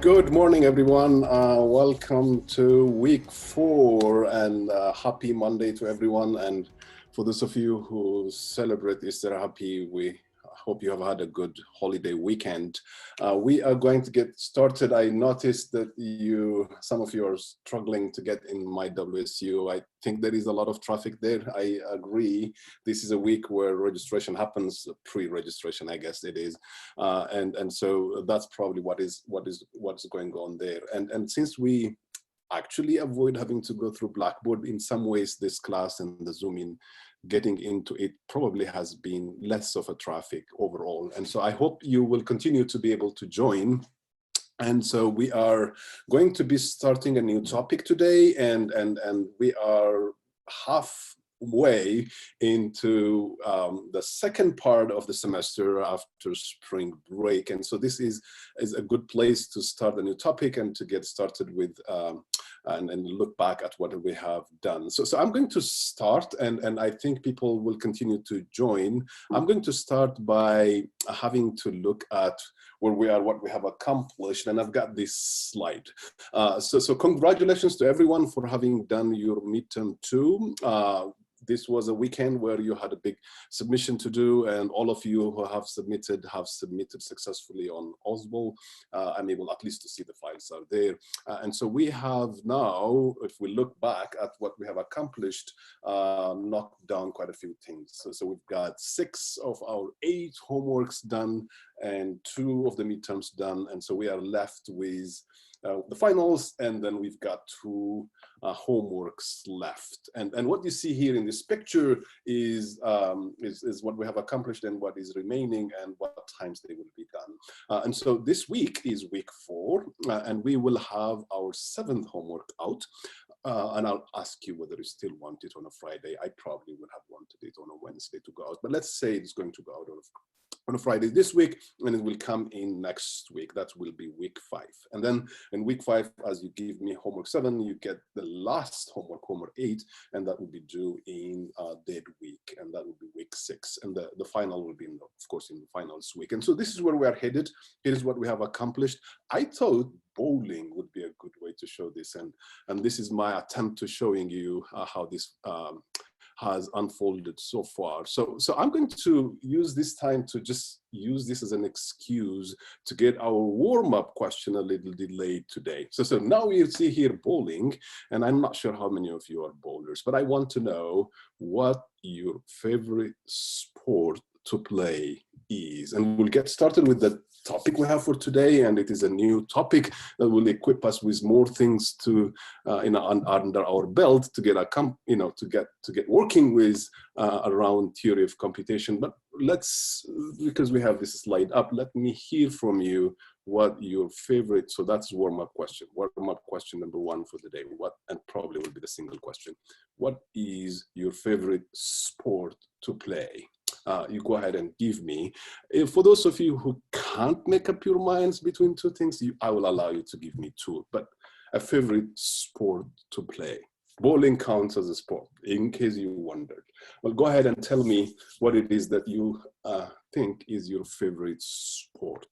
Good morning, everyone. Welcome to week 4 and happy Monday to everyone. And for those of you who celebrate Easter, we hope you have had a good holiday weekend. We are going to get started. I noticed that some of you are struggling to get in my WSU. I think there is a lot of traffic there. I agree. This is a week where registration happens, pre-registration, I guess it is. And so that's probably what's going on there. And since we actually avoid having to go through Blackboard, in some ways this class and the Zoom in getting into it probably has been less of a traffic overall. And so I hope you will continue to be able to join. And so we are going to be starting a new topic today, and we are halfway into the second part of the semester after spring break. And so this is a good place to start a new topic and to get started with and look back at what we have done. So I'm going to start, and I think people will continue to join. I'm going to start by having to look at where we are, what we have accomplished, and I've got this slide. So congratulations to everyone for having done your midterm 2. This was a weekend where you had a big submission to do, and all of you who have submitted successfully on Oswald. I'm able at least to see the files are there. And so we have now, if we look back at what we have accomplished, knocked down quite a few things. So we've got 6 of our 8 homeworks done and 2 of the midterms done. And so we are left with the finals, and then we've got 2 homeworks left. And what you see here in this picture is what we have accomplished and what is remaining and what times they will be done. And so this week is week 4, and we will have our 7th homework out. And I'll ask you whether you still want it on a Friday. I probably would have wanted it on a Wednesday to go out, but let's say it's going to go out on a Friday this week, and it will come in next week. That will be week 5. And then in week 5, as you give me homework 7, you get the last homework 8, and that will be due in dead week, and that will be week 6. And the final will be, of course, in the finals week. And so this is where we are headed. Here is what we have accomplished. I thought bowling would be a good way to show this, and this is my attempt to showing you how this has unfolded so far. So I'm going to use this time to just use this as an excuse to get our warm-up question a little delayed today. So now you see here bowling, and I'm not sure how many of you are bowlers, but I want to know what your favorite sport to play is. And we'll get started with the topic we have for today, and it is a new topic that will equip us with more things to under our belt to get to get working with around theory of computation. But let's, because we have this slide up, let me hear from you what your favorite, so that's warm-up question number 1 for the day. And probably will be the single question. What is your favorite sport to play? You go ahead and give me. For those of you who can't make up your minds between 2 things, I will allow you to give me 2, but a favorite sport to play. Bowling counts as a sport, in case you wondered. Well, go ahead and tell me what it is that you think is your favorite sport.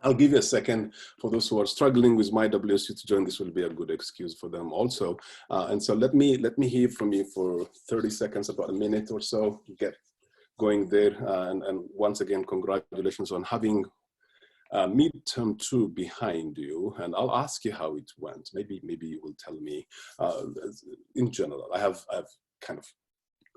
I'll give you a second for those who are struggling with my WSU to join. This will be a good excuse for them also. And so let me hear from you for 30 seconds, about a minute or so, get going there. And once again, congratulations on having midterm 2 behind you. And I'll ask you how it went. Maybe you will tell me in general. I have kind of,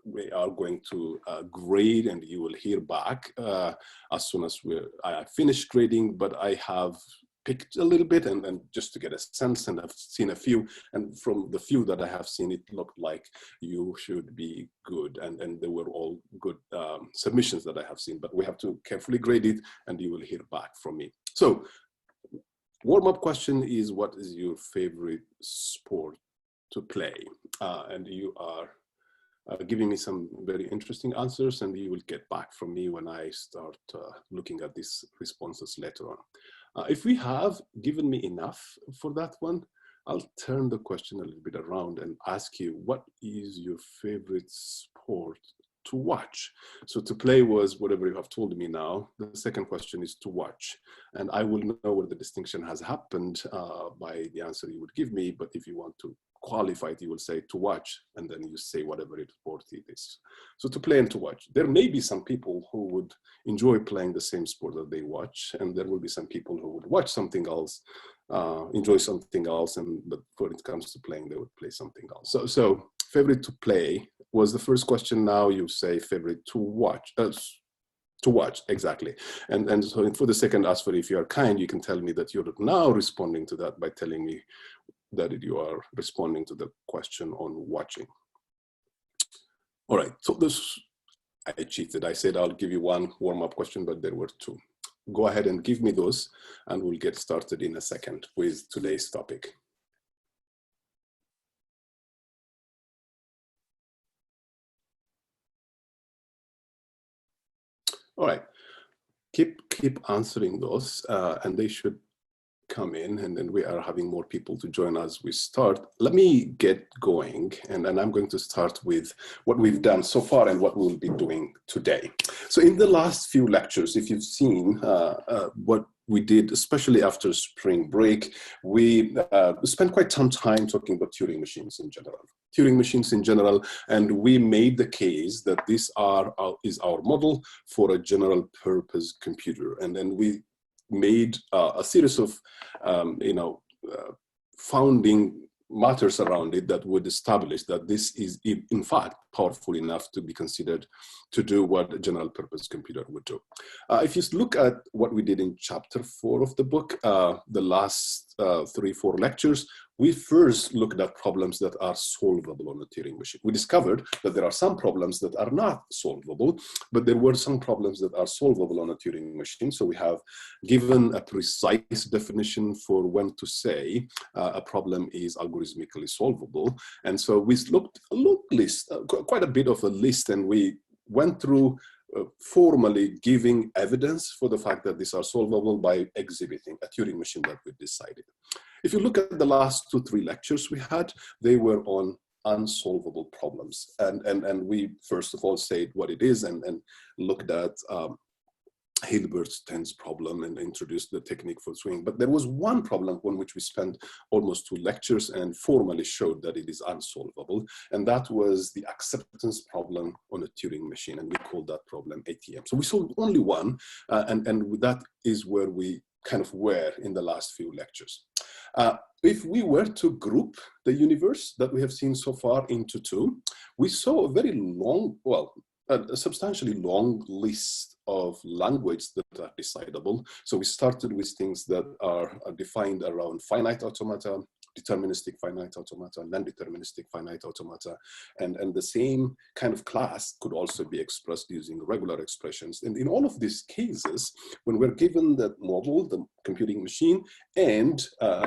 we are going to grade, and you will hear back as soon as I finish grading, but I have picked a little bit and just to get a sense, and I've seen a few, and from the few that I have seen, it looked like you should be good, and they were all good submissions that I have seen, but we have to carefully grade it, and you will hear back from me. So warm-up question is, what is your favorite sport to play? And you are giving me some very interesting answers, and you will get back from me when I start looking at these responses later on. If we have given me enough for that one, I'll turn the question a little bit around and ask you, what is your favorite sport to watch. So to play was whatever you have told me now. The second question is to watch. And I will know where the distinction has happened by the answer you would give me. But if you want to qualify it, you will say to watch, and then you say whatever sport it is. So to play and to watch. There may be some people who would enjoy playing the same sport that they watch, and there will be some people who would watch something else, enjoy something else, but when it comes to playing, they would play something else. So favorite to play was the first question. Now you say favorite to watch. To watch, exactly. And so for the second answer, if you are kind, you can tell me that you're now responding to that by telling me that you are responding to the question on watching. All right, so I cheated. I said I'll give you one warm-up question, but there were two. Go ahead and give me those, and we'll get started in a second with today's topic. All right, keep answering those, and they should come in, and then we are having more people to join as we start. Let me get going, and I'm going to start with what we've done so far and what we'll be doing today. So in the last few lectures, if you've seen what we did, especially after spring break, we spent quite some time talking about Turing machines in general. And we made the case that this is our model for a general purpose computer. And then we made a series of, founding matters around it that would establish that this is in fact powerful enough to be considered to do what a general purpose computer would do. If you look at what we did in chapter 4 of the book, the last 3-4 lectures, we first looked at problems that are solvable on a Turing machine. We discovered that there are some problems that are not solvable, but there were some problems that are solvable on a Turing machine. So we have given a precise definition for when to say a problem is algorithmically solvable. And so we looked a list, quite a bit of a list, and we went through formally giving evidence for the fact that these are solvable by exhibiting a Turing machine that we decided. If you look at the last 2-3 lectures we had, they were on unsolvable problems. And we first of all said what it is and looked at Hilbert's tens problem and introduced the technique for swing. But there was one problem on which we spent almost 2 lectures and formally showed that it is unsolvable. And that was the acceptance problem on a Turing machine. And we called that problem ATM. So we solved only one, and that is where we kind of were in the last few lectures. If we were to group the universe that we have seen so far into 2, we saw a very long, a substantially long list of languages that are decidable. So we started with things that are defined around finite automata, deterministic finite automata, non-deterministic finite automata, and the same kind of class could also be expressed using regular expressions. And in all of these cases, when we're given the model, the computing machine, and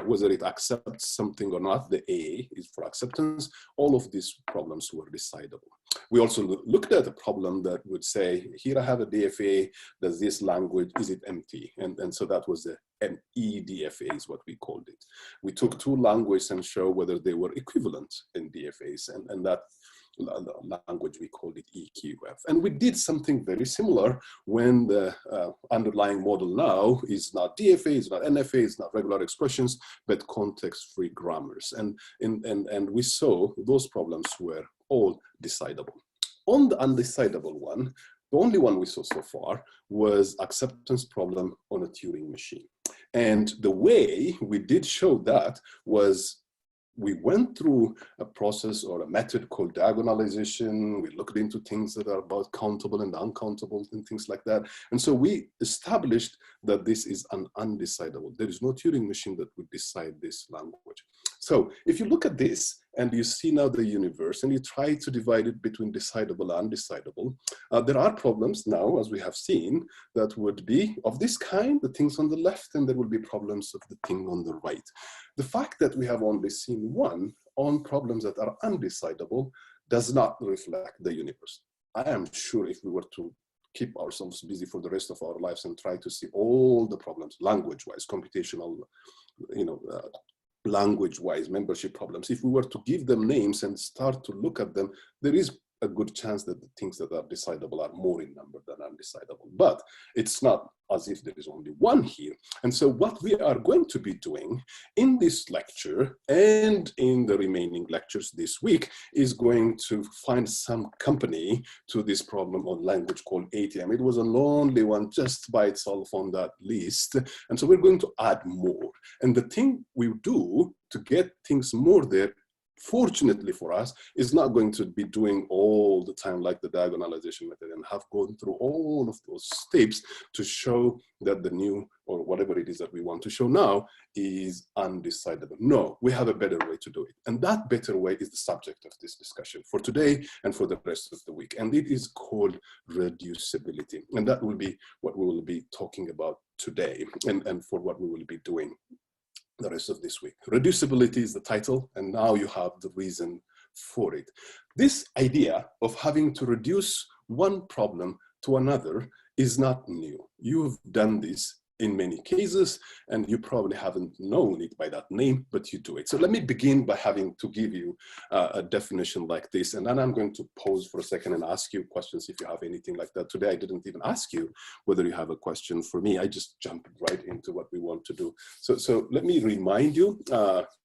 whether it accepts something or not, the A is for acceptance, all of these problems were decidable. We also looked at a problem that would say, here I have a DFA, does this language, is it empty? And so that was the MEDFA is what we called it. We took 2 languages and showed whether they were equivalent in DFAs, and that language we called it EQF. And we did something very similar when the underlying model now is not DFA, it's not NFA, it's not regular expressions, but context-free grammars. And we saw those problems were all decidable. On the undecidable one, the only one we saw so far was acceptance problem on a Turing machine. And the way we did show that was we went through a process or a method called diagonalization. We looked into things that are about countable and uncountable and things like that. And so we established that this is an undecidable. There is no Turing machine that would decide this language. So if you look at this and you see now the universe and you try to divide it between decidable and undecidable, there are problems now, as we have seen, that would be of this kind, the things on the left, and there will be problems of the thing on the right. The fact that we have only seen one on problems that are undecidable does not reflect the universe. I am sure if we were to keep ourselves busy for the rest of our lives and try to see all the problems, language-wise, computational, language-wise, membership problems, if we were to give them names and start to look at them, there is a good chance that the things that are decidable are more in number than undecidable. But it's not as if there is only one here. And so what we are going to be doing in this lecture and in the remaining lectures this week is going to find some company to this problem on language called ATM. It was a lonely one just by itself on that list. And so we're going to add more. And the thing we do to get things more there, fortunately for us, is not going to be doing all the time like the diagonalization method and have gone through all of those steps to show that the new, or whatever it is that we want to show now, is undecidable. No, we have a better way to do it. And that better way is the subject of this discussion for today and for the rest of the week. And it is called reducibility. And that will be what we will be talking about today and for what we will be doing the rest of this week. Reducibility is the title, and now you have the reason for it. This idea of having to reduce one problem to another is not new. You've done this in many cases, and you probably haven't known it by that name, but you do it. So let me begin by having to give you a definition like this, and then I'm going to pause for a second and ask you questions if you have anything like that. Today, I didn't even ask you whether you have a question for me. I just jumped right into what we want to do. So let me remind you,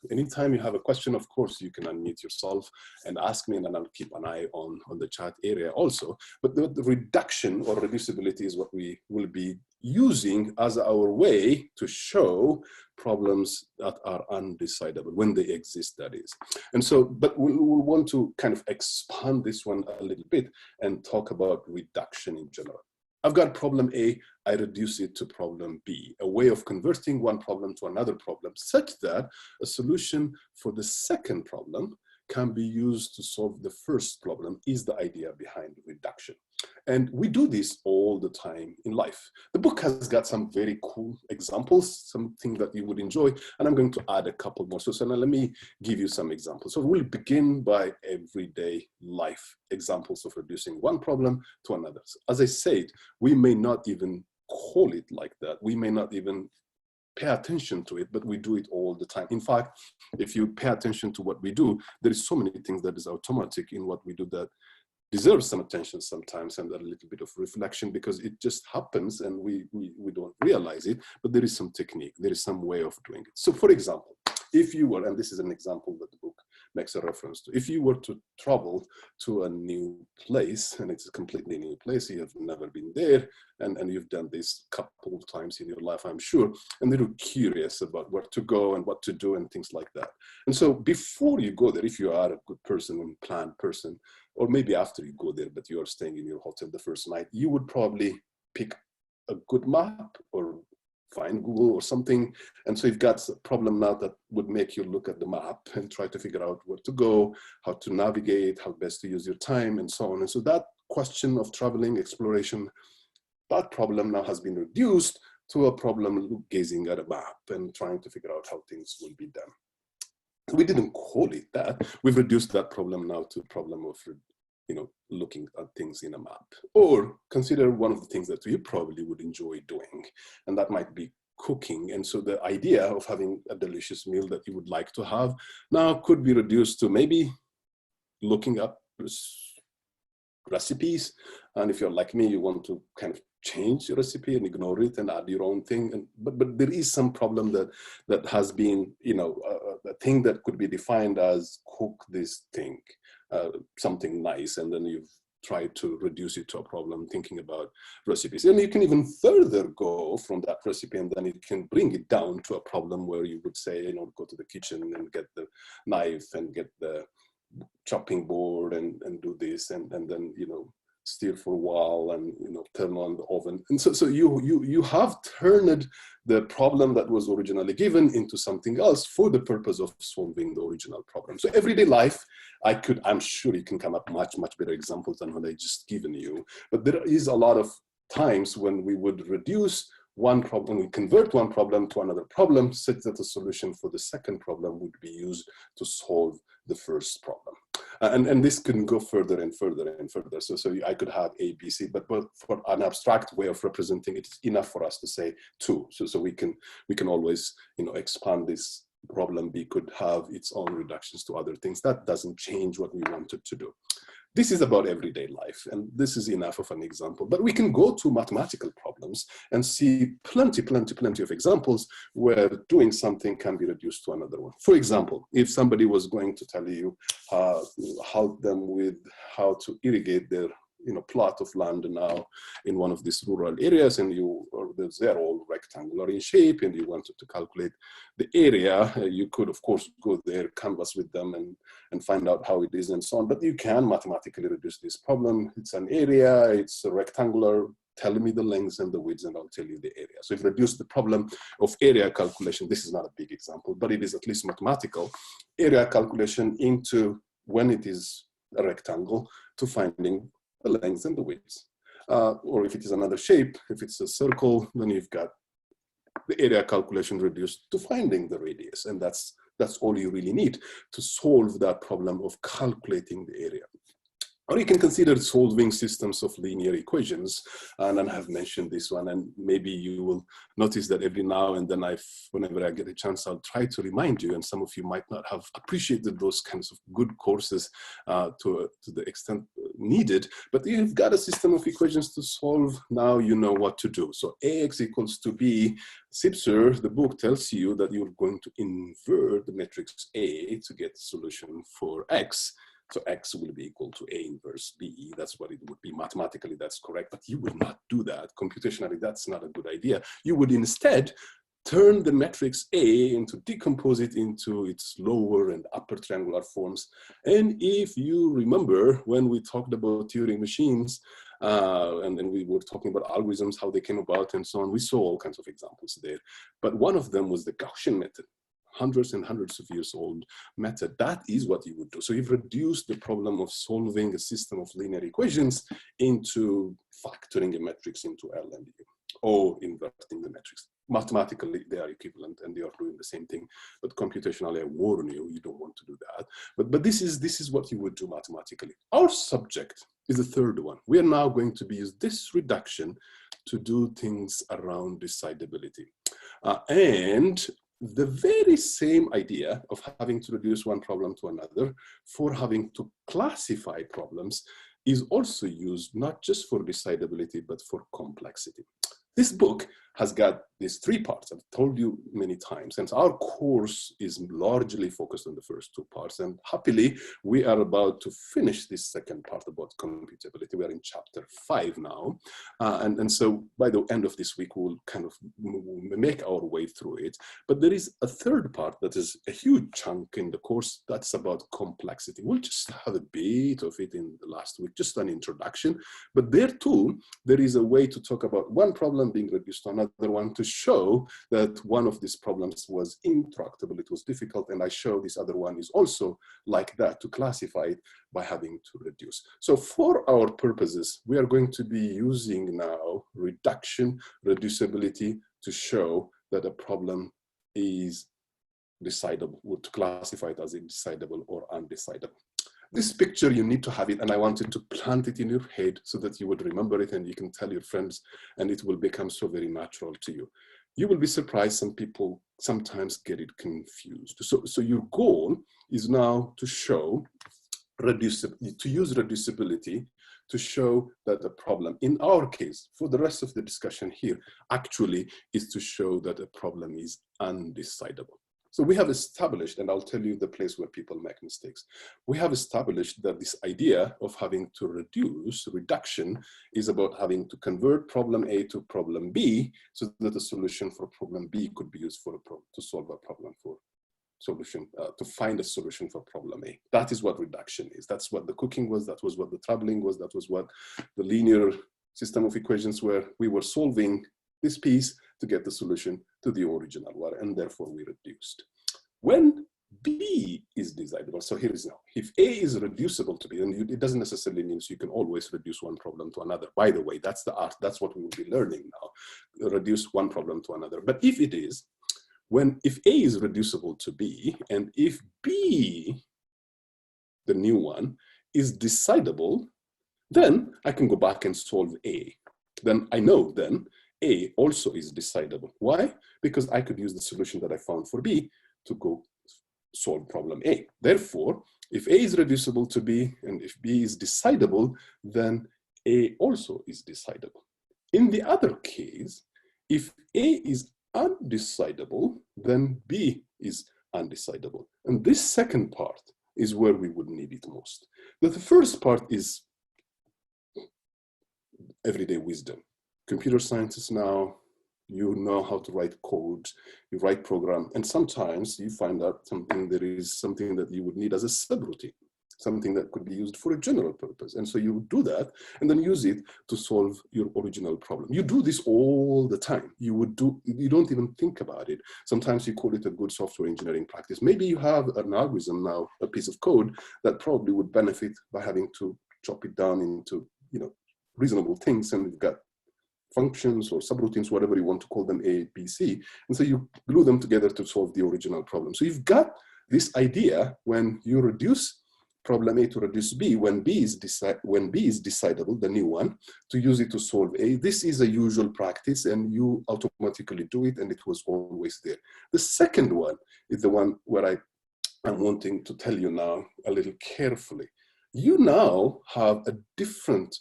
anytime you have a question, of course, you can unmute yourself and ask me, and then I'll keep an eye on the chat area also. But the reduction or reducibility is what we will be using as our way to show problems that are undecidable, when they exist, that is. And so, but we want to kind of expand this one a little bit and talk about reduction in general. I've got problem A, I reduce it to problem B, a way of converting one problem to another problem such that a solution for the second problem can be used to solve the first problem is the idea behind reduction. And we do this all the time in life. The book has got some very cool examples, something that you would enjoy, and I'm going to add a couple more. So now let me give you some examples. So we'll begin by everyday life examples of reducing one problem to another. As I said, we may not even call it like that. We may not even pay attention to it, but we do it all the time. In fact, if you pay attention to what we do, there is so many things that is automatic in what we do that deserves some attention sometimes and a little bit of reflection, because it just happens and we don't realize it, but there is some technique, there is some way of doing it. So for example, if you were, and this is an example that the book makes a reference to, if you were to travel to a new place, and it's a completely new place, you have never been there, and you've done this a couple of times in your life, I'm sure, and you're curious about where to go and what to do and things like that. And so before you go there, if you are a good person and planned person, or maybe after you go there, but you are staying in your hotel the first night, you would probably pick a good map or find Google or something. And so you've got a problem now that would make you look at the map and try to figure out where to go, how to navigate, how best to use your time, and so on. And so that question of traveling, exploration, that problem now has been reduced to a problem gazing at a map and trying to figure out how things will be done. We didn't call it that. We've reduced that problem now to a problem of, looking at things in a map. Or consider one of the things that you probably would enjoy doing, and that might be cooking. And so the idea of having a delicious meal that you would like to have now could be reduced to maybe looking up recipes. And if you're like me, you want to kind of change your recipe and ignore it and add your own thing. But there is some problem that has been, a thing that could be defined as cook this thing, something nice, and then you've tried to reduce it to a problem thinking about recipes. And you can even further go from that recipe, and then you can bring it down to a problem where you would say, go to the kitchen and get the knife and get the chopping board and do this, and then, steer for a while and, turn on the oven. And so you have turned the problem that was originally given into something else for the purpose of solving the original problem. So everyday life, I'm sure you can come up much better examples than what I just given you. But there is a lot of times when we would reduce one problem, we convert one problem to another problem, such that the solution for the second problem would be used to solve the first problem. And this can go further and further and further. So I could have A, B, C, but for an abstract way of representing it, it's enough for us to say 2. So we can always, expand this problem. B could have its own reductions to other things. That doesn't change what we wanted to do. This is about everyday life, and this is enough of an example. But we can go to mathematical problems and see plenty of examples where doing something can be reduced to another one. For example, if somebody was going to tell you, help them with how to irrigate their plot of land now in one of these rural areas, and they're all rectangular in shape, and you wanted to calculate the area, you could of course go there, canvas with them, and find out how it is and so on. But you can mathematically reduce this problem. It's an area, it's a rectangular, tell me the lengths and the widths and I'll tell you the area. So if you reduce the problem of area calculation, this is not a big example, but it is at least mathematical, area calculation into, when it is a rectangle, to finding the lengths and the widths. Or if it is another shape, if it's a circle, then you've got the area calculation reduced to finding the radius. And that's all you really need to solve that problem of calculating the area. Or you can consider solving systems of linear equations, and I have mentioned this one, and maybe you will notice that every now and then whenever I get a chance, I'll try to remind you, and some of you might not have appreciated those kinds of good courses to the extent needed, but you've got a system of equations to solve, now you know what to do. So AX equals to B, CptS, the book tells you that you're going to invert the matrix A to get the solution for X. So X will be equal to A inverse B. That's what it would be. Mathematically, that's correct, but you would not do that. Computationally, that's not a good idea. You would instead turn the matrix A into, decompose it into its lower and upper triangular forms. And if you remember when we talked about Turing machines, and then we were talking about algorithms, how they came about and so on, we saw all kinds of examples there. But one of them was the Gaussian method. Hundreds and hundreds of years old method. That is what you would do. So you've reduced the problem of solving a system of linear equations into factoring a matrix into L and U, or inverting the matrix. Mathematically, they are equivalent and they are doing the same thing. But computationally, I warn you, you don't want to do that. But this is what you would do mathematically. Our subject is the third one. We are now going to use this reduction to do things around decidability. And the very same idea of having to reduce one problem to another for having to classify problems is also used not just for decidability, but for complexity. This book has got these three parts. I've told you many times, since our course is largely focused on the first two parts, and happily, we are about to finish this second part about computability. We are in chapter 5 now. And so by the end of this week, we'll kind of make our way through it. But there is a third part that is a huge chunk in the course that's about complexity. We'll just have a bit of it in the last week, just an introduction. But there too, there is a way to talk about one problem being reduced to another one to show that one of these problems was intractable, it was difficult, and I show this other one is also like that, to classify it by having to reduce. So for our purposes, we are going to be using now reduction, reducibility to show that a problem is decidable, to classify it as indecidable or undecidable. This picture, you need to have it, and I wanted to plant it in your head so that you would remember it and you can tell your friends, and it will become so very natural to you. You will be surprised, some people sometimes get it confused. So your goal is now to show reducibility, to use reducibility to show that the problem, in our case, for the rest of the discussion here, actually is to show that a problem is undecidable. So we have established, and I'll tell you the place where people make mistakes. We have established that this idea of having to reduction, is about having to convert problem A to problem B so that the solution for problem B could be used to solve a problem for solution, to find a solution for problem A. That is what reduction is. That's what the cooking was. That was what the traveling was. That was what the linear system of equations were. We were solving this piece to get the solution to the original one, and therefore we reduced. When B is decidable, so here is now, if A is reducible to B, and it doesn't necessarily mean you can always reduce one problem to another. By the way, that's the art, that's what we will be learning now, reduce one problem to another. But if it is, if A is reducible to B, and if B, the new one, is decidable, then I can go back and solve A. Then I know then A also is decidable. Why? Because I could use the solution that I found for B to go solve problem A. Therefore, If A is reducible to B, and if B is decidable, then A also is decidable. In the other case, if A is undecidable, then B is undecidable. And this second part is where we would need it most. But the first part is everyday wisdom. Computer scientists now, you know how to write code, you write program, and sometimes you find out there is something that you would need as a subroutine, something that could be used for a general purpose. And so you do that and then use it to solve your original problem. You do this all the time. You don't even think about it. Sometimes you call it a good software engineering practice. Maybe you have an algorithm now, a piece of code that probably would benefit by having to chop it down into, reasonable things, and you've got functions or subroutines, whatever you want to call them, A, B, C. And so you glue them together to solve the original problem. So you've got this idea when you reduce problem A to reduce B, when B is decidable, the new one, to use it to solve A. This is a usual practice and you automatically do it, and it was always there. The second one is the one where I'm wanting to tell you now a little carefully. You now have a different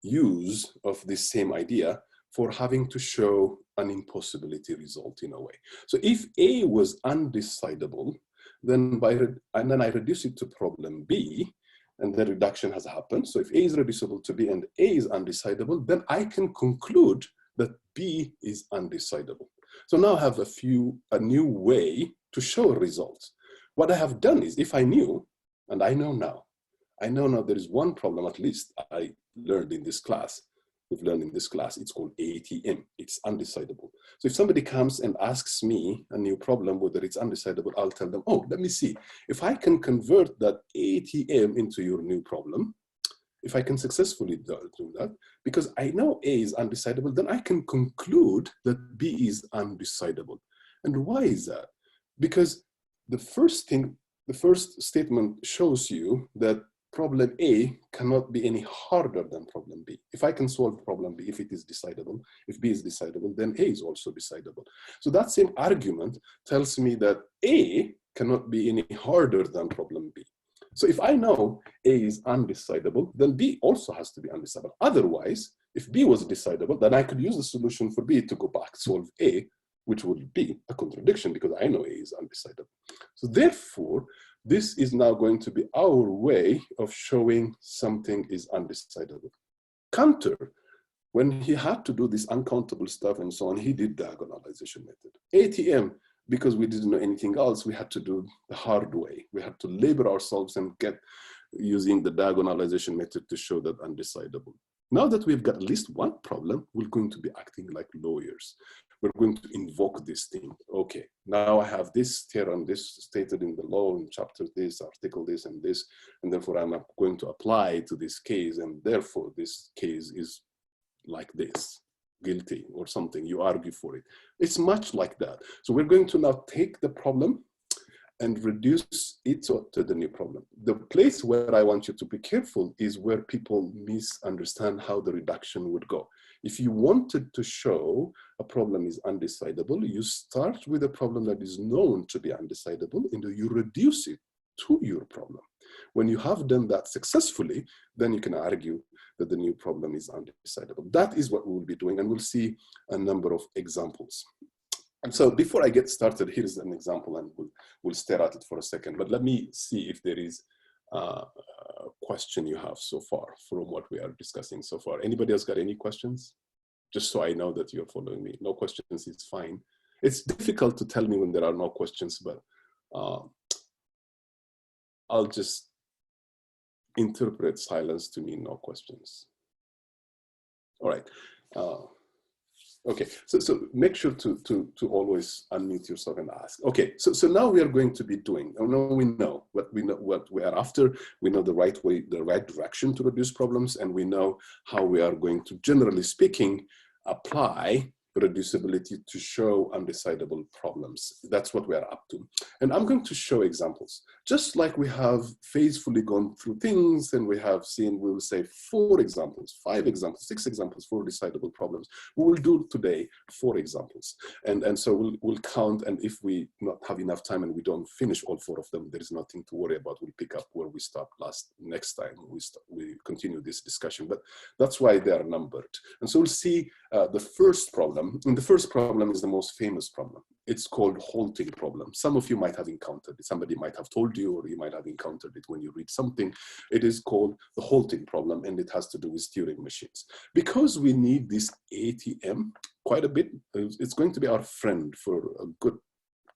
use of this same idea for having to show an impossibility result in a way. So if A was undecidable, then I reduce it to problem B, and the reduction has happened. So if A is reducible to B and A is undecidable, then I can conclude that B is undecidable. So now I have a new way to show a result. What I have done is, if I knew, and I know now there is one problem, at least I learned in this class, it's called ATM, it's undecidable. So if somebody comes and asks me a new problem, whether it's undecidable, I'll tell them, oh, let me see. If I can convert that ATM into your new problem, if I can successfully do that, because I know A is undecidable, then I can conclude that B is undecidable. And why is that? Because the first statement shows you that problem A cannot be any harder than problem B. If I can solve problem B, if it is decidable, if B is decidable, then A is also decidable. So that same argument tells me that A cannot be any harder than problem B. So if I know A is undecidable, then B also has to be undecidable. Otherwise, if B was decidable, then I could use the solution for B to go back, solve A, which would be a contradiction because I know A is undecidable. So therefore, this is now going to be our way of showing something is undecidable. Cantor, when he had to do this uncountable stuff and so on, he did diagonalization method. ATM, because we didn't know anything else, we had to do the hard way. We had to labor ourselves and get using the diagonalization method to show that undecidable. Now that we've got at least one problem, we're going to be acting like lawyers. We're going to invoke this thing. Okay, now I have this theorem, this stated in the law, in chapter this, article this, and therefore I'm going to apply to this case, and therefore this case is like this, guilty or something, you argue for it. It's much like that. So we're going to now take the problem and reduce it to the new problem. The place where I want you to be careful is where people misunderstand how the reduction would go. If you wanted to show a problem is undecidable, you start with a problem that is known to be undecidable and you reduce it to your problem. When you have done that successfully, then you can argue that the new problem is undecidable. That is what we will be doing, and we'll see a number of examples. And so before I get started, here's an example, and we'll stare at it for a second. But let me see if there is a question you have so far from what we are discussing so far. Anybody else got any questions? Just so I know that you're following me. No questions is fine. It's difficult to tell me when there are no questions, but I'll just interpret silence to mean no questions. All right. Okay, so make sure to always unmute yourself and ask. Okay, so now we are going to be doing, now we know what we are after, we know the right way, the right direction to reduce problems, and we know how we are going to, generally speaking, apply reducibility to show undecidable problems. That's what we are up to. And I'm going to show examples. Just like we have faithfully gone through things and we have seen, we will say 4 examples, 5 examples, 6 examples for decidable problems. We will do today 4 examples. And so we'll count, and if we not have enough time and we don't finish all 4 of them, there is nothing to worry about. We'll pick up where we stopped next time we continue this discussion. But that's why they are numbered. And so we'll see the first problem. And the first problem is the most famous problem. It's called halting problem. Some of you might have encountered it. Somebody might have told you, or you might have encountered it when you read something. It is called the halting problem, and it has to do with Turing machines. Because we need this ATM quite a bit, it's going to be our friend for a good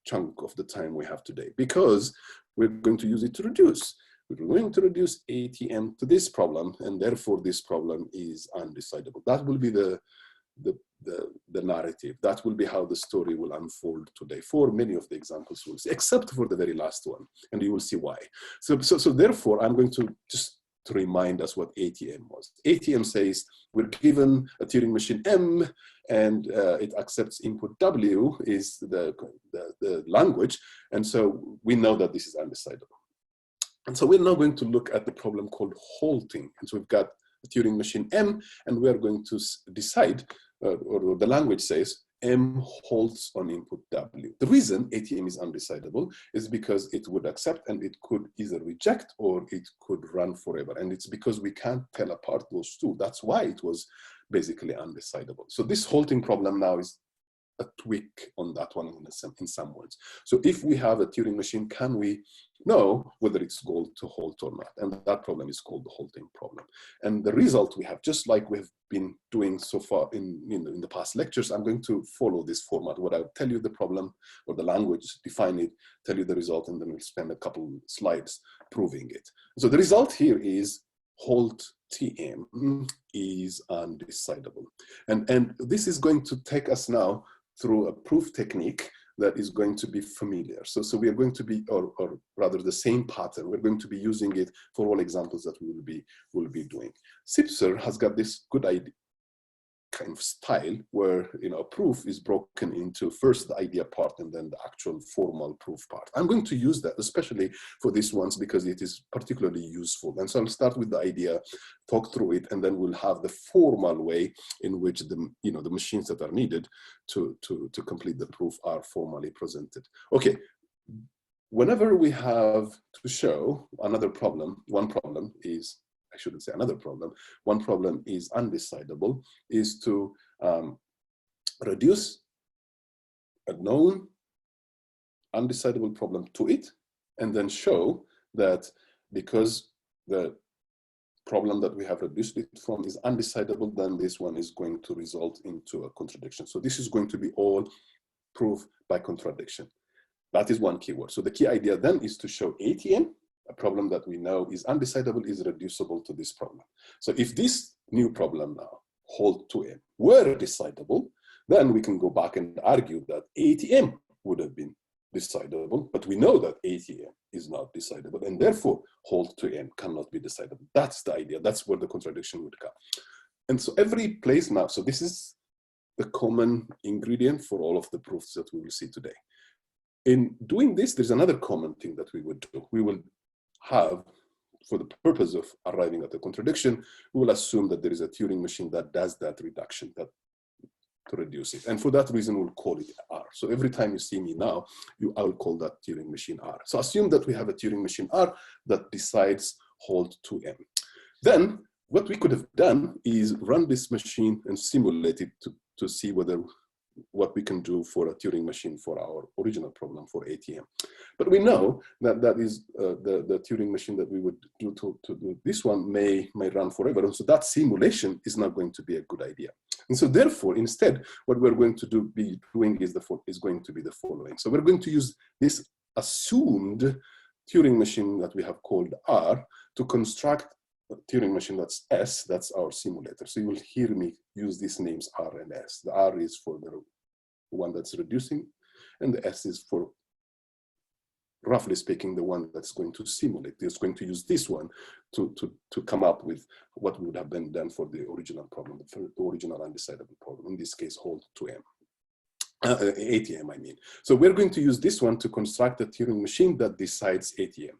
chunk of the time we have today, because we're going to use it to reduce. We're going to reduce ATM to this problem, and therefore this problem is undecidable. That will be the narrative. That will be how the story will unfold today for many of the examples we'll see, except for the very last one, and you will see why. So therefore, I'm going to just to remind us what ATM was. ATM says we're given a Turing machine M, and it accepts input W is the language, and so we know that this is undecidable. And so we're now going to look at the problem called halting. And so we've got a Turing machine M, and we're going to decide, or the language says, M halts on input W. The reason ATM is undecidable is because it would accept, and it could either reject or it could run forever. And it's because we can't tell apart those two. That's why it was basically undecidable. So this halting problem now is a tweak on that one in some words. So if we have a Turing machine, can we know whether it's going to halt or not? And that problem is called the halting problem. And the result we have, just like we've been doing so far in the past lectures, I'm going to follow this format where I'll tell you the problem or the language, define it, tell you the result, and then we'll spend a couple slides proving it. So the result here is halt TM is undecidable. And this is going to take us now through a proof technique that is going to be familiar. So we are going to be, or rather the same pattern, we're going to be using it for all examples that we will be doing. CptS has got this good idea, kind of style where a proof is broken into first the idea part and then the actual formal proof part. I'm going to use that especially for these ones because it is particularly useful. And so I'll start with the idea, talk through it, and then we'll have the formal way in which the machines that are needed to complete the proof are formally presented. Okay. Whenever we have to show another problem, one problem is, I shouldn't say another problem, one problem is undecidable, is to reduce a known undecidable problem to it, and then show that because the problem that we have reduced it from is undecidable, then this one is going to result into a contradiction. So this is going to be all proof by contradiction. That is one keyword. So the key idea then is to show ATM, a problem that we know is undecidable, is reducible to this problem. So if this new problem now, halt to M, were decidable, then we can go back and argue that ATM would have been decidable, but we know that ATM is not decidable, and therefore halt to M cannot be decidable. That's the idea. That's where the contradiction would come. And so every place map, so this is the common ingredient for all of the proofs that we will see today. In doing this, there's another common thing that we would do. We will have, for the purpose of arriving at the contradiction, we will assume that there is a Turing machine that does that reduction, that to reduce it. And for that reason, we'll call it R. So every time you see me now, I will call that Turing machine R. So assume that we have a Turing machine R that decides halt to M. Then what we could have done is run this machine and simulate it to see what we can do for a Turing machine for our original problem for ATM. But we know that that is the Turing machine that we would do to do this one may run forever. And so that simulation is not going to be a good idea. And so therefore, instead, what we're going to be doing is going to be the following. So we're going to use this assumed Turing machine that we have called R to construct a Turing machine that's S, that's our simulator. So you will hear me use these names R and S. The R is for the one that's reducing, and the S is for roughly speaking, the one that's going to simulate. It's going to use this one to come up with what would have been done for the original problem, for the original undecidable problem, in this case, Halt2M. ATM, I mean. So we're going to use this one to construct a Turing machine that decides ATM.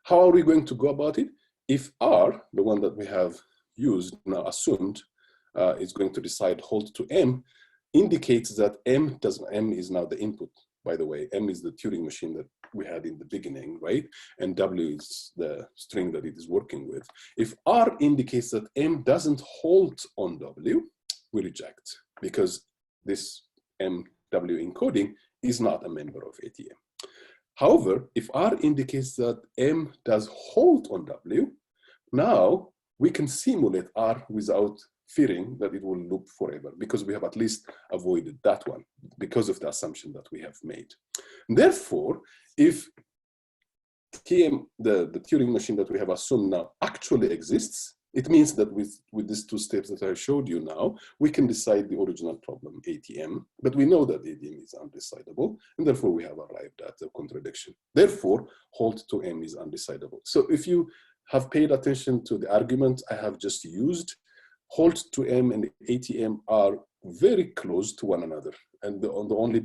How are we going to go about it? If R, the one that we have used, now assumed, is going to decide Halt2M, indicates that M is now the input. By the way, M is the Turing machine that we had in the beginning, right? And W is the string that it is working with. If R indicates that M doesn't halt on W, we reject, because this MW encoding is not a member of ATM. However, if R indicates that M does halt on W, now we can simulate R without fearing that it will loop forever, because we have at least avoided that one because of the assumption that we have made. Therefore, if the Turing machine that we have assumed now actually exists, it means that with these two steps that I showed you now, we can decide the original problem, ATM, but we know that ATM is undecidable, and therefore we have arrived at a contradiction. Therefore, Halt2M is undecidable. So if you have paid attention to the argument I have just used, Halt2M and ATM are very close to one another. And the only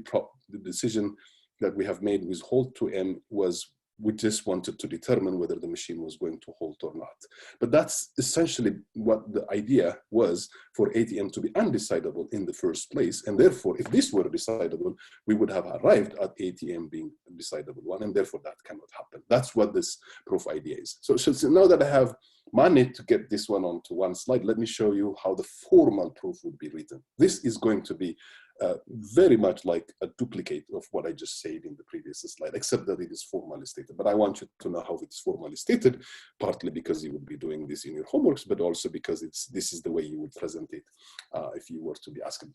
decision that we have made with Halt2M was we just wanted to determine whether the machine was going to halt or not. But that's essentially what the idea was, for ATM to be undecidable in the first place. And therefore, if this were decidable, we would have arrived at ATM being a decidable one, and therefore that cannot happen. That's what this proof idea is. So now that I have managed to get this one onto one slide, let me show you how the formal proof would be written. This is going to be very much like a duplicate of what I just said in the previous slide, except that it is formally stated. But I want you to know how it's formally stated, partly because you would be doing this in your homeworks, but also because this is the way you would present it if you were to be asked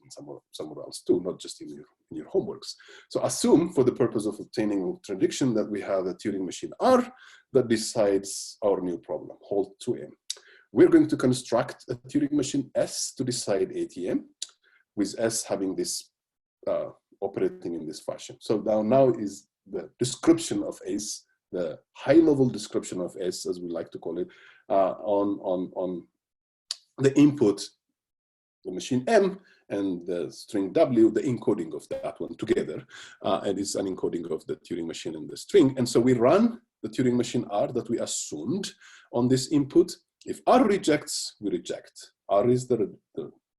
somewhere else too, not just in your homeworks. So assume, for the purpose of obtaining a contradiction, that we have a Turing machine R that decides our new problem, Halt2M. We're going to construct a Turing machine S to decide ATM, with S having this operating in this fashion. So now is the description of S, the high-level description of S, as we like to call it, on the input, the machine M, and the string W, the encoding of that one together. And it's an encoding of the Turing machine and the string. And so we run the Turing machine R that we assumed on this input. If R rejects, we reject. R is the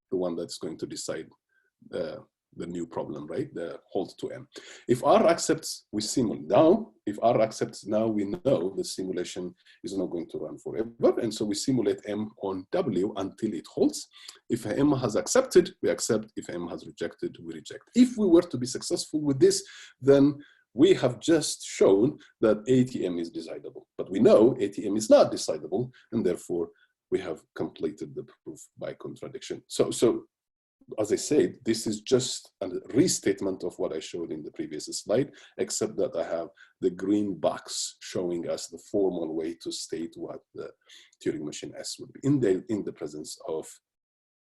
one that's going to decide the new problem, right? The Halt2M. If R accepts, we simulate. Now, if R accepts, now we know the simulation is not going to run forever. And so we simulate M on W until it halts. If M has accepted, we accept. If M has rejected, we reject. If we were to be successful with this, then we have just shown that ATM is decidable. But we know ATM is not decidable, and therefore we have completed the proof by contradiction. So as I said, this is just a restatement of what I showed in the previous slide, except that I have the green box showing us the formal way to state what the Turing machine S would be in the presence of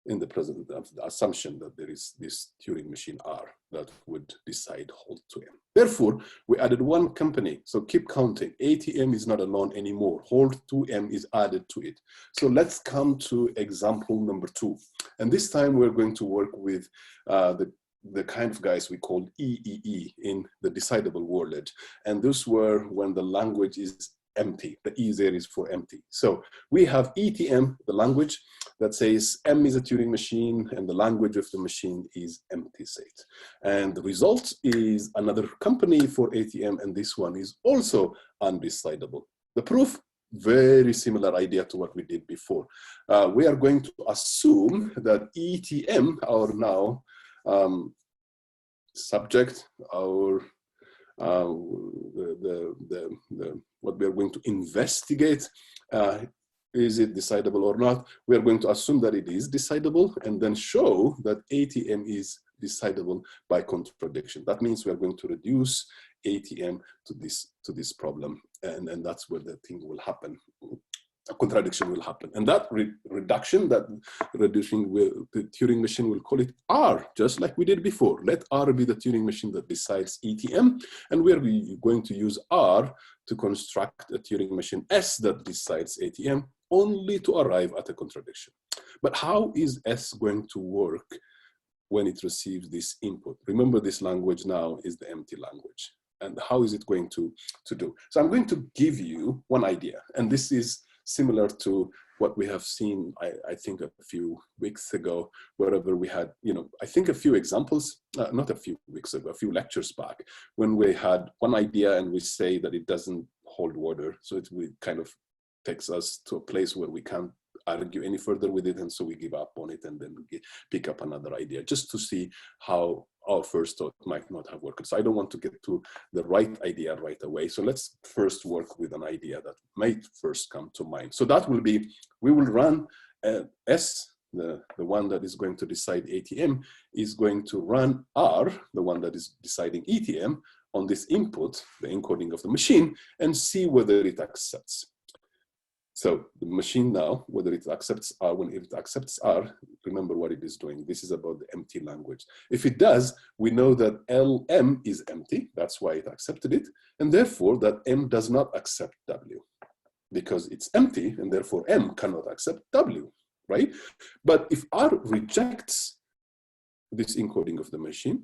the assumption that there is this Turing machine R that would decide Halt2M. Therefore, we added one company. So keep counting. ATM is not alone anymore. Halt2M is added to it. So let's come to example number 2. And this time we're going to work with the kind of guys we called EEE in the decidable world. And those were when the language is empty. The E there is for empty. So we have ETM, the language that says M is a Turing machine and the language of the machine is empty set. And the result is another company for ATM, and this one is also undecidable. The proof, very similar idea to what we did before. We are going to assume that ETM, our now subject, our what we are going to investigate, is it decidable or not? We are going to assume that it is decidable and then show that ATM is decidable by contradiction. That means we are going to reduce ATM to this problem, and that's where the thing will happen. a contradiction will happen. And that reduction, that reducing, the Turing machine will call it R, just like we did before. Let R be the Turing machine that decides ETM, and we're going to use R to construct a Turing machine S that decides ATM, only to arrive at a contradiction. But how is S going to work when it receives this input? Remember, this language now is the empty language. And how is it going to do? So I'm going to give you one idea, and this is similar to what we have seen, I think, a few weeks ago, wherever we had, I think a few examples, not a few weeks ago, a few lectures back, when we had one idea and we say that it doesn't hold water. So it kind of takes us to a place where we can't argue any further with it, and so we give up on it and then pick up another idea, just to see how our first thought might not have worked. So I don't want to get to the right idea right away. So let's first work with an idea that might first come to mind. So that will be, we will run S, the one that is going to decide ATM, is going to run R, the one that is deciding ETM, on this input, the encoding of the machine, and see whether it accepts. So the machine now, whether it accepts R, when it accepts R, remember what it is doing. This is about the empty language. If it does, we know that LM is empty. That's why it accepted it. And therefore that M does not accept W, because it's empty, and therefore M cannot accept W, right? But if R rejects this encoding of the machine,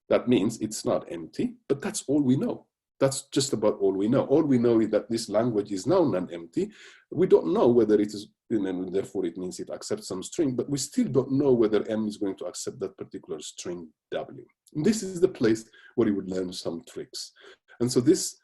that means it's not empty, but that's all we know. That's just about all we know. All we know is that this language is now non-empty. We don't know whether it is, and therefore it means it accepts some string, but we still don't know whether M is going to accept that particular string W. And this is the place where you would learn some tricks. And so this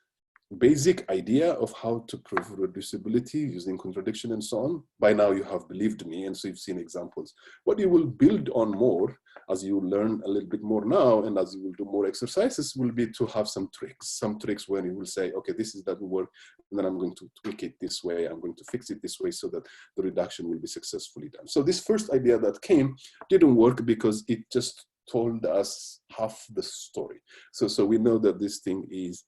basic idea of how to prove reducibility using contradiction and so on, by now you have believed me, and so you've seen examples. What you will build on more as you learn a little bit more now, and as you will do more exercises, will be to have some tricks where you will say, okay, this doesn't work, and then I'm going to tweak it this way, I'm going to fix it this way so that the reduction will be successfully done. So this first idea that came didn't work because it just told us half the story. So we know that this thing is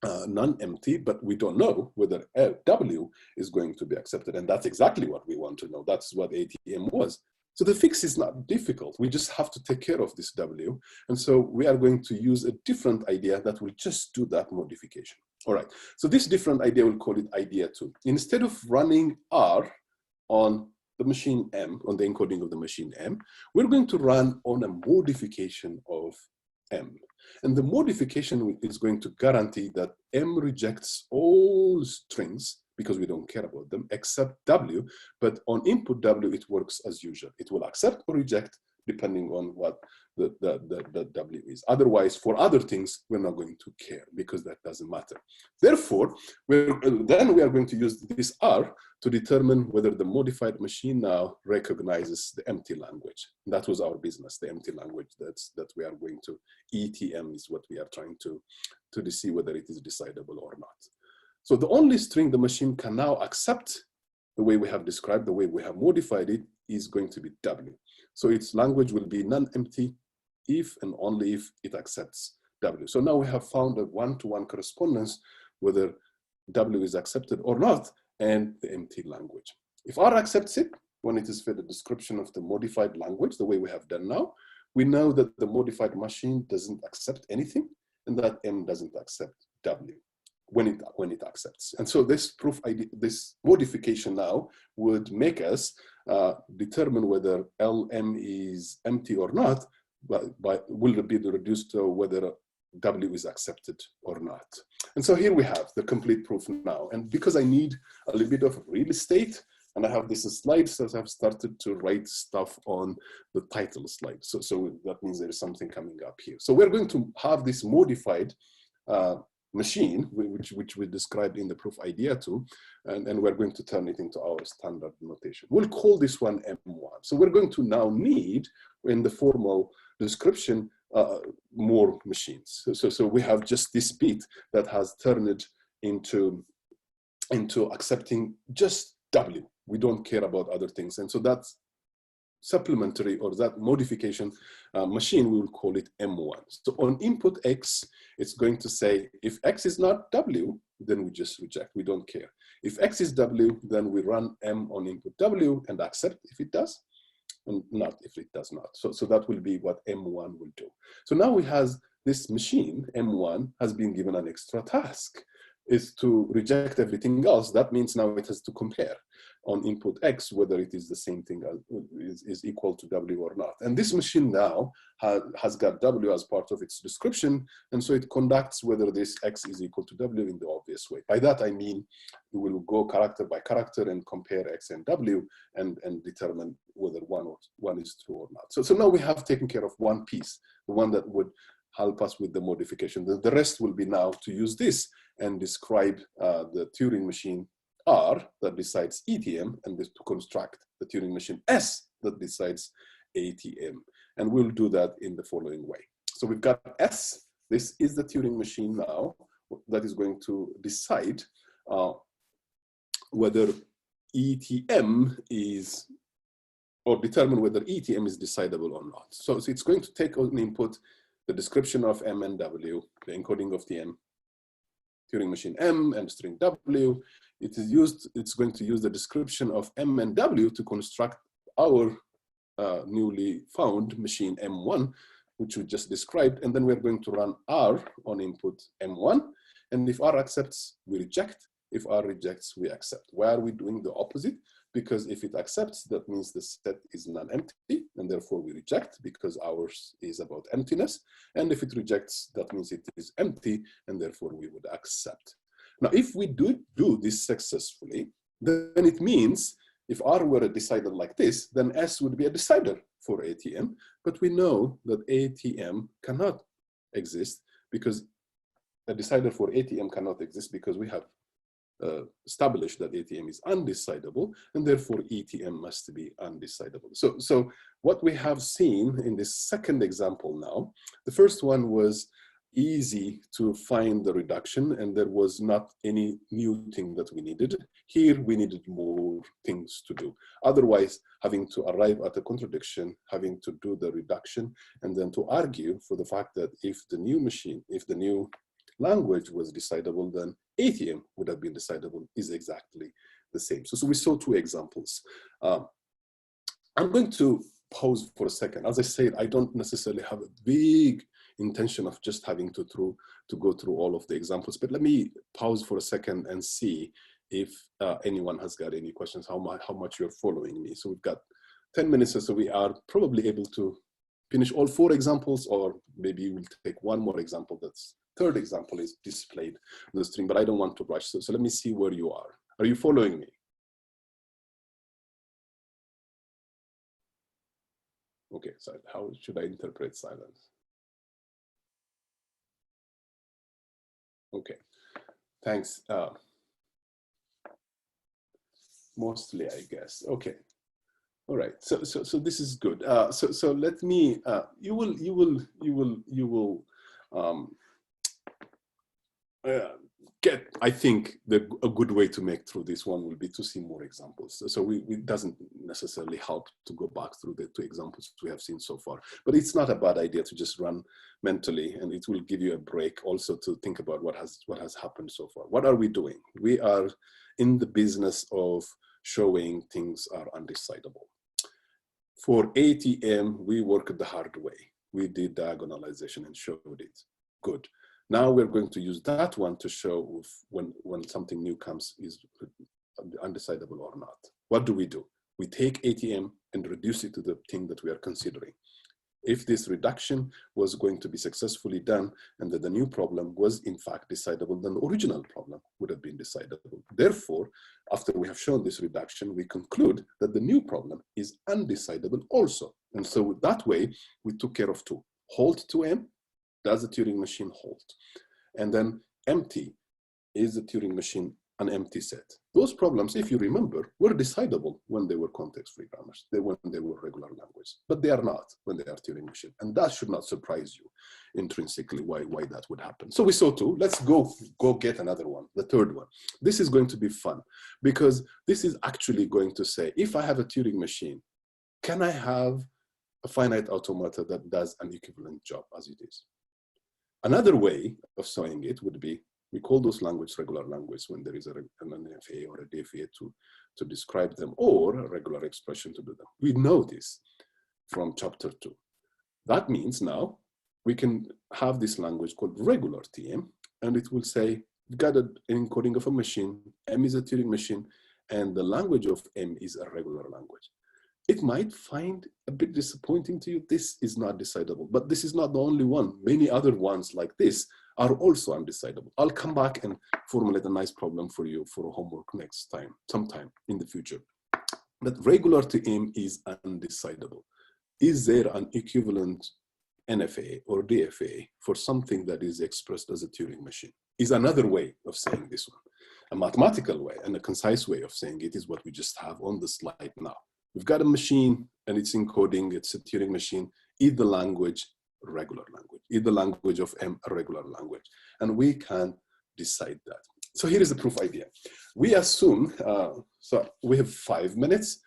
non-empty, but we don't know whether W is going to be accepted. And that's exactly what we want to know. That's what ATM was. So the fix is not difficult. We just have to take care of this W. And so we are going to use a different idea that will just do that modification. All right. So this different idea, we'll call it idea 2. Instead of running R on the machine M, on the encoding of the machine M, we're going to run on a modification of M. And the modification is going to guarantee that M rejects all strings, because we don't care about them, except W. But on input W, it works as usual. It will accept or reject depending on what the W is. Otherwise, for other things, we're not going to care because that doesn't matter. Therefore, then we are going to use this R to determine whether the modified machine now recognizes the empty language. And that was our business, the empty language that we are going to, ETM is what we are trying to see whether it is decidable or not. So the only string the machine can now accept, the way we have described, the way we have modified it, is going to be W. So its language will be non-empty if and only if it accepts W. So now we have found a one-to-one correspondence whether W is accepted or not, and the empty language. If R accepts it, when it is fed a description of the modified language, the way we have done now, we know that the modified machine doesn't accept anything, and that M doesn't accept W when it accepts. And so this proof ID, this modification now would make us determine whether LM is empty or not, but will be reduced to whether W is accepted or not. And so here we have the complete proof now. And because I need a little bit of real estate, and I have this slide, so I've started to write stuff on the title slide. So that means there is something coming up here. So we're going to have this modified machine, which we described in the proof idea 2, and we're going to turn it into our standard notation. We'll call this one M1. So we're going to now need, in the formal description, more machines. So we have just this bit that has turned into accepting just W. We don't care about other things. And so that's supplementary, or that modification machine, we will call it M1. So on input X, it's going to say, if X is not W, then we just reject, we don't care. If X is W, then we run M on input W and accept if it does, and not if it does not. So that will be what M1 will do. So now we have this machine, M1, has been given an extra task, is to reject everything else. That means now it has to compare on input X whether it is the same thing as is equal to W or not. And this machine now has got W as part of its description, and so it conducts whether this X is equal to W in the obvious way. By that I mean we will go character by character and compare X and W and determine whether one is true or not. So now we have taken care of one piece, the one that would help us with the modification. The rest will be now to use this and describe the Turing machine R that decides ETM, and this to construct the Turing machine S that decides ATM. And we'll do that in the following way. So we've got S. This is the Turing machine now that is going to decide whether ETM is, or determine whether ETM is decidable or not. So it's going to take an input, the description of M and W, the encoding of the Turing machine M and string W. It's going to use the description of M and W to construct our newly found machine M1, which we just described. And then we're going to run R on input M1. And if R accepts, we reject. If R rejects, we accept. Why are we doing the opposite? Because if it accepts, that means the set is non-empty, and therefore we reject, because ours is about emptiness. And if it rejects, that means it is empty, and therefore we would accept. Now, if we do this successfully, then it means if R were a decider like this, then S would be a decider for ATM. But we know that ATM cannot exist, because a decider for ATM cannot exist because we have established that ATM is undecidable, and therefore ETM must be undecidable. So what we have seen in this second example now, the first one was easy to find the reduction, and there was not any new thing that we needed. Here we needed more things to do. Otherwise, having to arrive at a contradiction, having to do the reduction, and then to argue for the fact that if the new machine, if the new language was decidable, then ATM would have been decidable, is exactly the same. So we saw two examples. I'm going to pause for a second. As I said, I don't necessarily have a big intention of just having to go through all of the examples, but let me pause for a second and see if anyone has got any questions, how much you're following me. So we've got 10 minutes, so we are probably able to finish all 4 examples, or maybe we'll take one more example. That's third example is displayed on the screen, but I don't want to rush. So let me see where you are. Are you following me? Okay, so how should I interpret silence? Okay, thanks. Mostly, I guess. Okay. All right. So this is good. So let me. You will get. I think a good way to make through this one will be to see more examples. So it doesn't necessarily help to go back through the 2 examples we have seen so far, but it's not a bad idea to just run mentally, and it will give you a break also to think about what has happened so far. What are we doing? We are in the business of showing things are undecidable. For ATM, we worked the hard way. We did diagonalization and showed it. Good. Now we're going to use that one to show if when something new comes is undecidable or not. What do? We take ATM and reduce it to the thing that we are considering. If this reduction was going to be successfully done and that the new problem was in fact decidable, then the original problem would have been decidable. Therefore, after we have shown this reduction, we conclude that the new problem is undecidable also. And so that way, we took care of 2. Halt to M, does the Turing machine halt? And then empty, is the Turing machine an empty set? Those problems, if you remember, were decidable when they were context-free grammars, when they were regular language, but they are not when they are Turing machine. And that should not surprise you intrinsically why that would happen. So we saw 2. Let's go get another one, the third one. This is going to be fun because this is actually going to say, if I have a Turing machine, can I have a finite automata that does an equivalent job as it is? Another way of showing it would be We call those language regular language when there is an NFA or a DFA to describe them, or a regular expression to do them. We know this from chapter 2. That means now we can have this language called REGULARTM, and it will say, you've got an encoding of a machine, M is a Turing machine, and the language of M is a regular language. It might find a bit disappointing to you, this is not decidable, but this is not the only one. Many other ones like this are also undecidable. I'll come back and formulate a nice problem for you for homework next time, sometime in the future. But REGULARTM is undecidable. Is there an equivalent NFA or DFA for something that is expressed as a Turing machine? Is another way of saying this one. A mathematical way and a concise way of saying it is what we just have on the slide now. We've got a machine and it's encoding, it's a Turing machine, is the language regular language, is the language of M a regular language? And we can decide that. So here is the proof idea. We assume, so we have 5 minutes.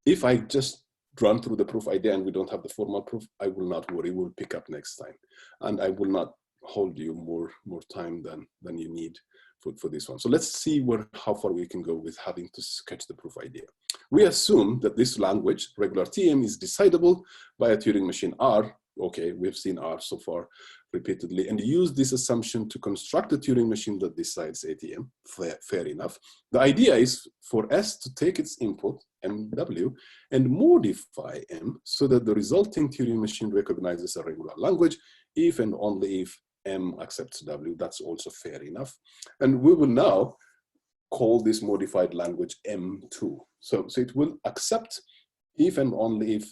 If I just run through the proof idea and we don't have the formal proof, I will not worry, we'll pick up next time. And I will not hold you more time than you need for this one. So let's see how far we can go with having to sketch the proof idea. We assume that this language, REGULARTM, is decidable by a Turing machine R. Okay, we've seen R so far repeatedly, and use this assumption to construct a Turing machine that decides ATM. Fair enough. The idea is for S to take its input, MW, and modify M so that the resulting Turing machine recognizes a regular language if and only if M accepts W. That's also fair enough. And we will now call this modified language M2. So it will accept if and only if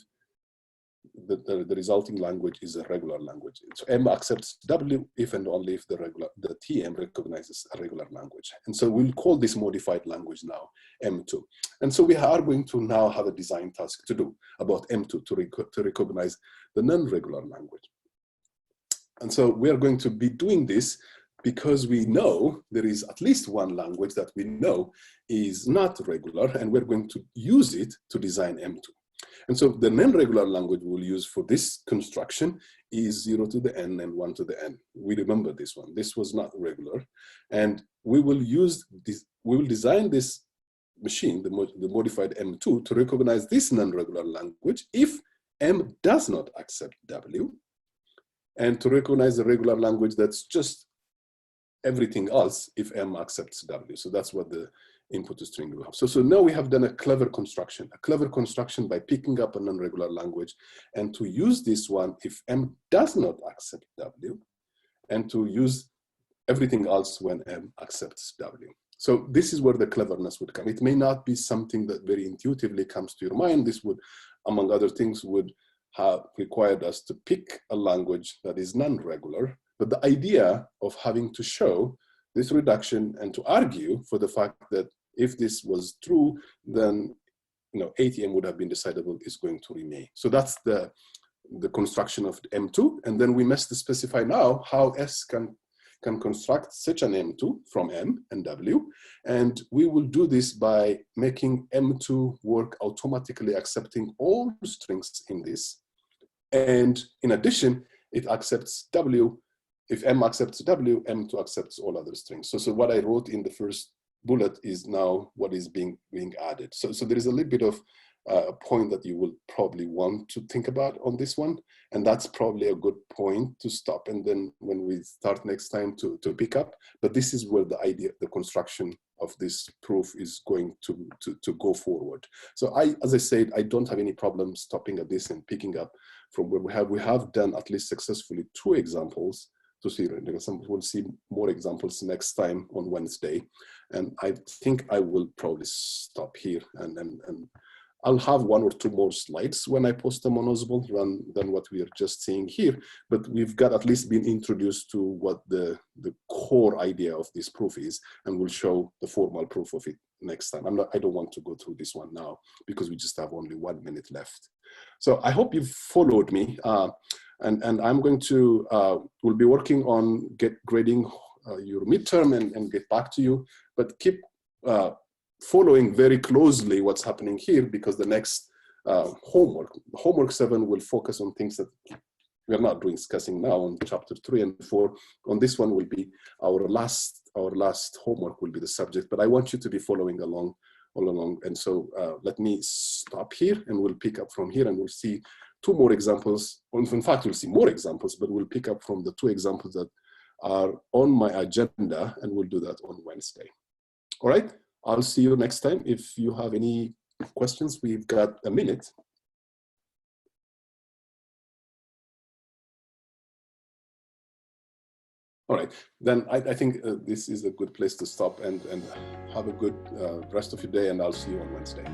the resulting language is a regular language. So M accepts W if and only if the TM recognizes a regular language. And so we'll call this modified language now M2. And so we are going to now have a design task to do about M2 to recognize the non-regular language. And so we are going to be doing this because we know there is at least one language that we know is not regular, and we're going to use it to design M2. And so the non-regular language we'll use for this construction is 0 to the n and 1 to the n. We remember this one. This was not regular. And we will use this, we will design this machine, the modified M2, to recognize this non-regular language if M does not accept W, and to recognize the regular language that's just everything else if M accepts W. So that's what the input to string will have. So now we have done a clever construction by picking up a non-regular language, and to use this one if M does not accept W, and to use everything else when M accepts W. So this is where the cleverness would come. It may not be something that very intuitively comes to your mind. This would, among other things, would have required us to pick a language that is non-regular. But the idea of having to show this reduction and to argue for the fact that if this was true, then ATM would have been decidable is going to remain. So that's the construction of M2. And then we must specify now how S can construct such an M2 from M and W. And we will do this by making M2 work automatically, accepting all strings in this. And in addition, it accepts W. If M accepts W, M2 accepts all other strings. So what I wrote in the first bullet is now what is being added. So there is a little bit of a point that you will probably want to think about on this one. And that's probably a good point to stop. And then when we start next time to pick up, but this is where the idea, the construction of this proof is going to go forward. So as I said, I don't have any problem stopping at this and picking up from where we have done at least successfully 2 examples to see. We'll see more examples next time on Wednesday. And I think I will probably stop here and I'll have 1 or 2 more slides when I post them on Oswald than what we are just seeing here. But we've got at least been introduced to what the core idea of this proof is, and we'll show the formal proof of it next time. I don't want to go through this one now because we just have only 1 minute left. So I hope you've followed me. And I'm going to, we'll be working on grading your midterm and get back to you, but keep following very closely what's happening here, because the next homework 7 will focus on things that we are not doing discussing now on chapter 3 and 4. On this one will be our last homework will be the subject, but I want you to be following along all along. And so let me stop here and we'll pick up from here and we'll see 2 more examples. In fact, we'll see more examples, but we'll pick up from the 2 examples that are on my agenda, and we'll do that on Wednesday. All right, I'll see you next time. If you have any questions, we've got a minute. All right, then I think this is a good place to stop and have a good rest of your day, and I'll see you on Wednesday.